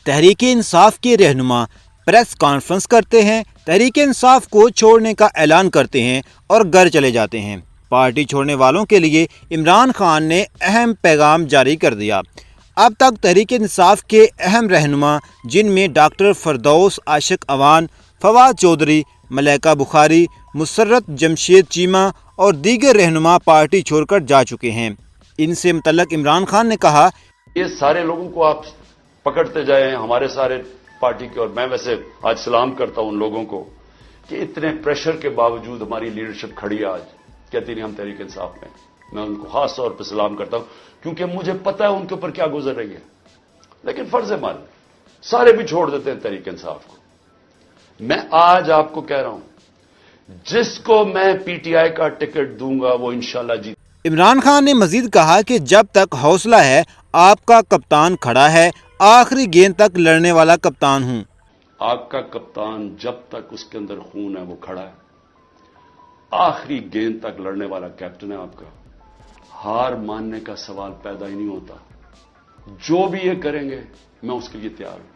تحریک انصاف کے رہنما press conference کرتے ہیں، تحریک انصاف کو چھوڑنے کا اعلان کرتے ہیں اور گھر چلے جاتے ہیں۔ پارٹی چھوڑنے والوں کے لیے عمران خان نے اہم پیغام جاری کر دیا۔ اب تک تحریک انصاف کے اہم رہنما، جن میں ڈاکٹر فردوس عاشق اعوان، فواد چودھری، ملیکہ بخاری، مسرت جمشید چیمہ اور دیگر رہنما پارٹی چھوڑ کر جا چکے ہیں۔ ان سے متعلق عمران خان نے کہا، یہ سارے لوگوں کو آپ پکڑتے جائیں، ہمارے سارے پارٹی کے، اور میں ویسے آج سلام کرتا ہوں ان لوگوں کو کہ اتنے پریشر کے باوجود ہماری لیڈرشپ کھڑی ہے، آج کہتی نہیں ہم تحریک انصاف میں ان کو خاص طور پہ سلام کرتا ہوں، کیونکہ مجھے پتہ ہے ان کے اوپر کیا گزر رہی ہے۔ لیکن فرض مان سارے بھی چھوڑ دیتے ہیں تحریک انصاف کو۔ میں آج آپ کو کہہ رہا ہوں، جس کو میں پی ٹی آئی کا ٹکٹ دوں گا وہ انشاءاللہ جیت۔ عمران خان نے مزید کہا کہ جب تک حوصلہ ہے آپ کا کپتان کھڑا ہے، آخری گیند تک لڑنے والا کپتان ہوں۔ آپ کا کپتان جب تک اس کے اندر خون ہے وہ کھڑا ہے، آخری گیند تک لڑنے والا کیپٹن ہے آپ کا۔ ہار ماننے کا سوال پیدا ہی نہیں ہوتا۔ جو بھی یہ کریں گے میں اس کے لیے تیار ہوں۔